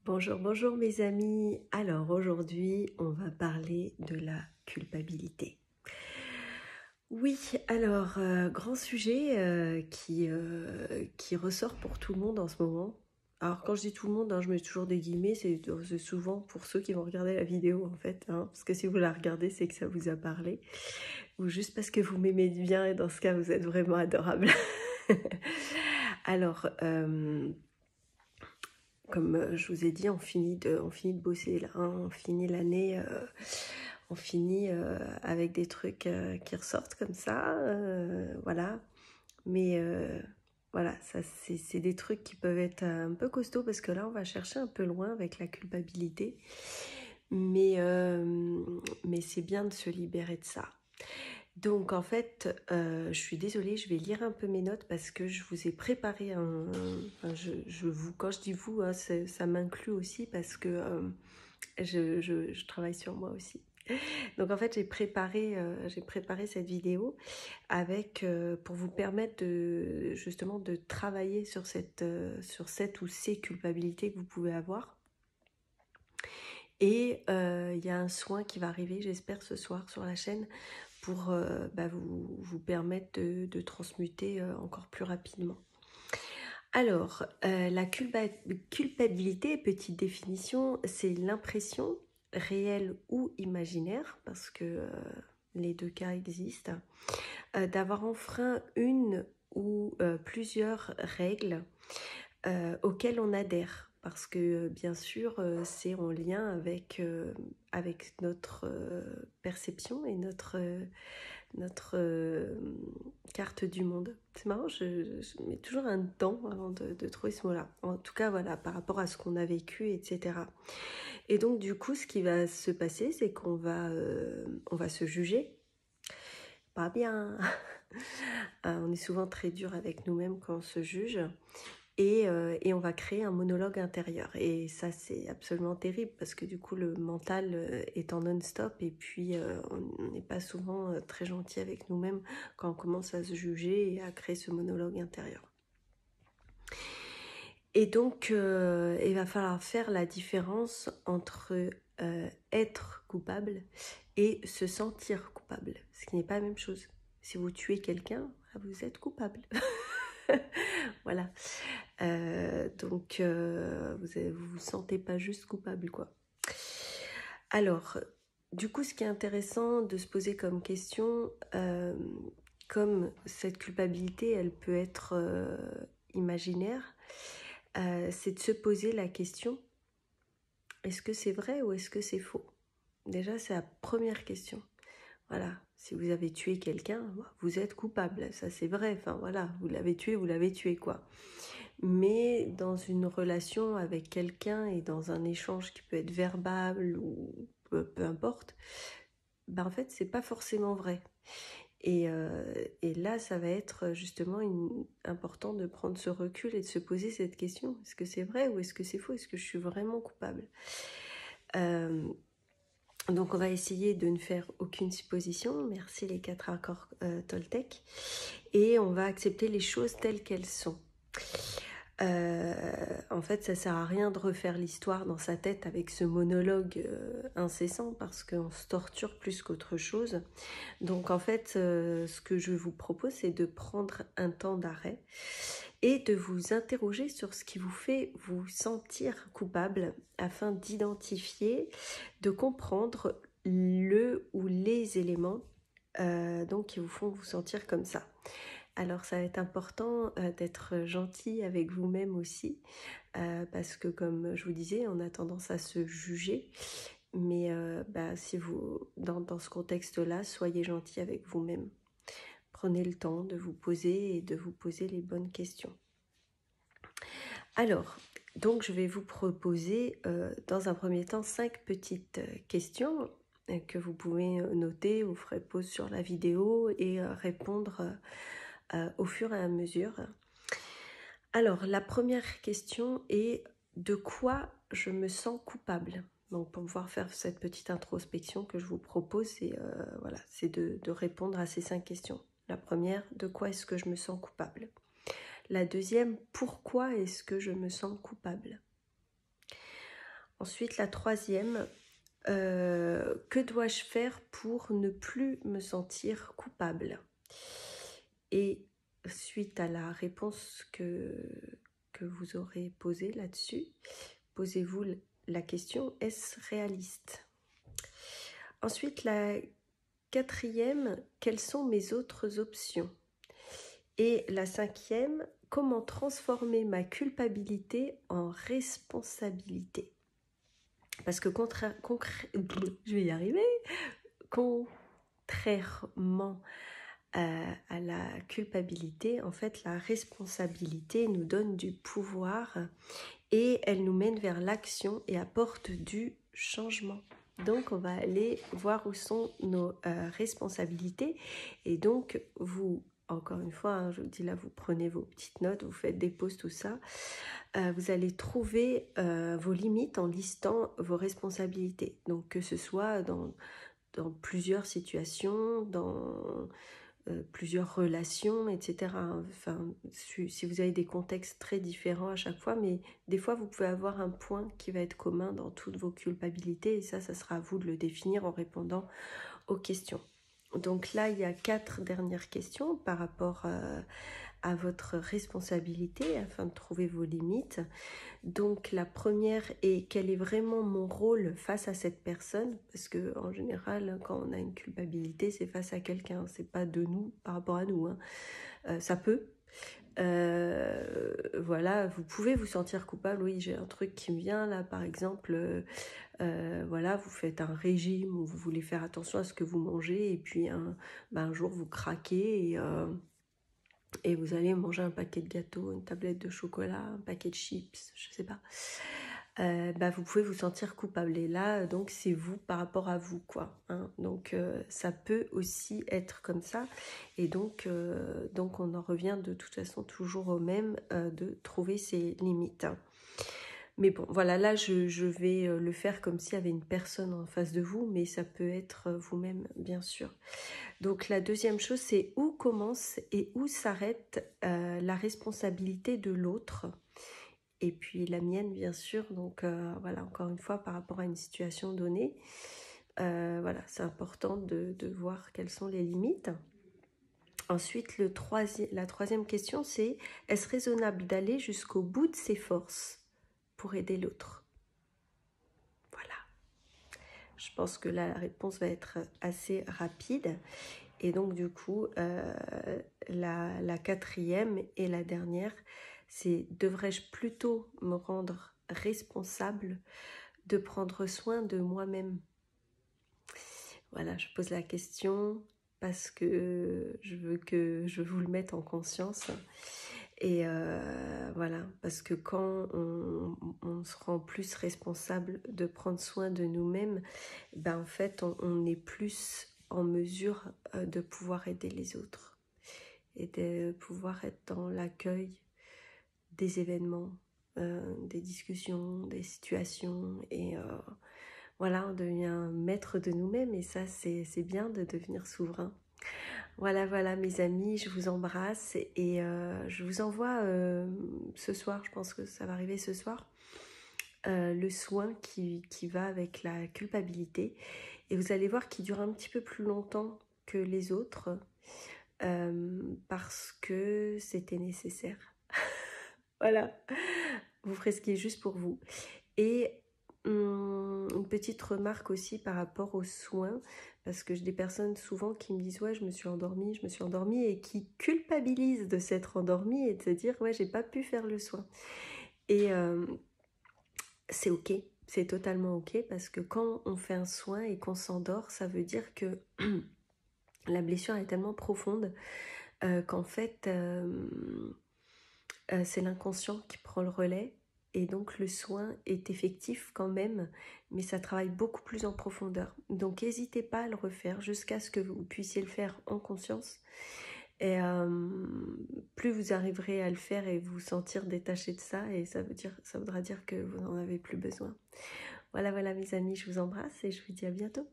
Bonjour, bonjour mes amis. Alors aujourd'hui, on va parler de la culpabilité. Oui, alors grand sujet qui ressort pour tout le monde en ce moment. Alors quand je dis tout le monde, je mets toujours des guillemets, c'est souvent pour ceux qui vont regarder la vidéo en fait. Parce que si vous la regardez, c'est que ça vous a parlé. Ou juste parce que vous m'aimez bien et dans ce cas, vous êtes vraiment adorable. Alors, comme je vous ai dit, on finit de bosser là, on finit l'année, on finit avec des trucs qui ressortent comme ça, voilà. Mais voilà, ça c'est des trucs qui peuvent être un peu costauds parce que là, on va chercher un peu loin avec la culpabilité. Mais c'est bien de se libérer de ça. Donc en fait, je suis désolée, je vais lire un peu mes notes parce que je vous ai préparé enfin, quand je dis vous, ça m'inclut aussi parce que je travaille sur moi aussi. Donc en fait, j'ai préparé cette vidéo avec pour vous permettre justement de travailler sur cette ou ces culpabilités que vous pouvez avoir. Et il y a un soin qui va arriver, j'espère, ce soir sur la chaîne pour vous permettre de transmuter encore plus rapidement. Alors, la culpabilité, petite définition, c'est l'impression réelle ou imaginaire, parce que les deux cas existent, d'avoir enfreint une ou plusieurs règles auxquelles on adhère. Parce que bien sûr, c'est en lien avec notre perception et notre carte du monde. C'est marrant, je mets toujours un temps avant de trouver ce mot-là. En tout cas, voilà, par rapport à ce qu'on a vécu, etc. Et donc, du coup, ce qui va se passer, c'est qu'on va se juger. Pas bien. On est souvent très dur avec nous-mêmes quand on se juge. Et on va créer un monologue intérieur. Et ça, c'est absolument terrible parce que du coup, le mental est en non-stop et puis on n'est pas souvent très gentil avec nous-mêmes quand on commence à se juger et à créer ce monologue intérieur. Et donc, il va falloir faire la différence entre être coupable et se sentir coupable, ce qui n'est pas la même chose. Si vous tuez quelqu'un, vous êtes coupable. Voilà. Donc, vous vous sentez pas juste coupable, quoi. Alors, du coup, ce qui est intéressant de se poser comme question, comme cette culpabilité, elle peut être imaginaire, c'est de se poser la question, est-ce que c'est vrai ou est-ce que c'est faux? Déjà, c'est la première question. Voilà, si vous avez tué quelqu'un, vous êtes coupable, ça c'est vrai, enfin voilà, vous l'avez tué, quoi. Mais dans une relation avec quelqu'un et dans un échange qui peut être verbal ou peu importe, en fait, c'est pas forcément vrai. Et là, ça va être justement important de prendre ce recul et de se poser cette question. Est-ce que c'est vrai ou est-ce que c'est faux? Est-ce que je suis vraiment coupable? Donc on va essayer de ne faire aucune supposition, merci les 4 accords Toltec, et on va accepter les choses telles qu'elles sont. En fait, ça sert à rien de refaire l'histoire dans sa tête avec ce monologue incessant parce qu'on se torture plus qu'autre chose. Donc en fait, ce que je vous propose, c'est de prendre un temps d'arrêt et de vous interroger sur ce qui vous fait vous sentir coupable afin d'identifier, de comprendre le ou les éléments donc qui vous font vous sentir comme ça. Alors ça va être important d'être gentil avec vous-même aussi, parce que comme je vous disais, on a tendance à se juger, mais si vous, dans ce contexte-là, soyez gentil avec vous-même. Prenez le temps de vous poser et de vous poser les bonnes questions. Alors, donc je vais vous proposer dans un premier temps 5 petites questions que vous pouvez noter ou faire pause sur la vidéo et répondre au fur et à mesure. Alors, la première question est de quoi je me sens coupable? Donc, pour pouvoir faire cette petite introspection que je vous propose, c'est de répondre à ces 5 questions. La première, de quoi est-ce que je me sens coupable? La deuxième, pourquoi est-ce que je me sens coupable? Ensuite, la troisième, que dois-je faire pour ne plus me sentir coupable? Et suite à la réponse que vous aurez posée là-dessus, posez-vous la question, est-ce réaliste? Ensuite, la quatrième, quelles sont mes autres options? Et la cinquième, comment transformer ma culpabilité en responsabilité? Parce que je vais y arriver. Contrairement à la culpabilité, en fait, la responsabilité nous donne du pouvoir et elle nous mène vers l'action et apporte du changement. Donc, on va aller voir où sont nos responsabilités. Et donc, vous, encore une fois, hein, je vous dis là, vous prenez vos petites notes, vous faites des pauses, tout ça. Vous allez trouver vos limites en listant vos responsabilités. Donc, que ce soit dans plusieurs situations, dans plusieurs relations, etc. Enfin, si vous avez des contextes très différents à chaque fois, mais des fois vous pouvez avoir un point qui va être commun dans toutes vos culpabilités et ça sera à vous de le définir en répondant aux questions. Donc là, il y a 4 dernières questions par rapport à votre responsabilité afin de trouver vos limites. Donc la première est quel est vraiment mon rôle face à cette personne, parce que en général quand on a une culpabilité c'est face à quelqu'un, c'est pas de nous par rapport à nous, hein. Ça peut. Voilà, vous pouvez vous sentir coupable, oui j'ai un truc qui me vient là par exemple, voilà vous faites un régime où vous voulez faire attention à ce que vous mangez et puis un jour vous craquez et vous allez manger un paquet de gâteaux, une tablette de chocolat, un paquet de chips, je sais pas. Vous pouvez vous sentir coupable. Et là, donc, c'est vous par rapport à vous, quoi. Hein. Donc, ça peut aussi être comme ça. Et donc on en revient de toute façon toujours au même, de trouver ses limites. Mais bon, voilà, là, je vais le faire comme s'il y avait une personne en face de vous, mais ça peut être vous-même, bien sûr. Donc la deuxième chose, c'est où commence et où s'arrête la responsabilité de l'autre. Et puis la mienne, bien sûr. Donc voilà, encore une fois, par rapport à une situation donnée, voilà, c'est important de voir quelles sont les limites. Ensuite, la troisième question, c'est est-ce raisonnable d'aller jusqu'au bout de ses forces pour aider l'autre? Voilà. Je pense que la réponse va être assez rapide. Et donc du coup, la quatrième et la dernière, c'est devrais-je plutôt me rendre responsable de prendre soin de moi-même? Voilà, je pose la question parce que je veux vous le mettre en conscience. Et voilà, parce que quand on se rend plus responsable de prendre soin de nous-mêmes, en fait, on est plus en mesure de pouvoir aider les autres et de pouvoir être dans l'accueil des événements, des discussions, des situations et voilà, on devient maître de nous-mêmes et ça, c'est bien de devenir souverain. Voilà mes amis, je vous embrasse et je vous envoie ce soir, je pense que ça va arriver ce soir, le soin qui va avec la culpabilité. Et vous allez voir qu'il dure un petit peu plus longtemps que les autres parce que c'était nécessaire. Voilà, vous ferez ce qui est juste pour vous. Et une petite remarque aussi par rapport aux soins, parce que j'ai des personnes souvent qui me disent « ouais, je me suis endormie » et qui culpabilisent de s'être endormie et de se dire « ouais, j'ai pas pu faire le soin ». Et c'est ok, c'est totalement ok, parce que quand on fait un soin et qu'on s'endort, ça veut dire que la blessure est tellement profonde qu'en fait, c'est l'inconscient qui prend le relais. Et donc le soin est effectif quand même, mais ça travaille beaucoup plus en profondeur. Donc n'hésitez pas à le refaire jusqu'à ce que vous puissiez le faire en conscience. Et plus vous arriverez à le faire et vous sentir détaché de ça, et ça voudra dire que vous n'en avez plus besoin. Voilà mes amis, je vous embrasse et je vous dis à bientôt.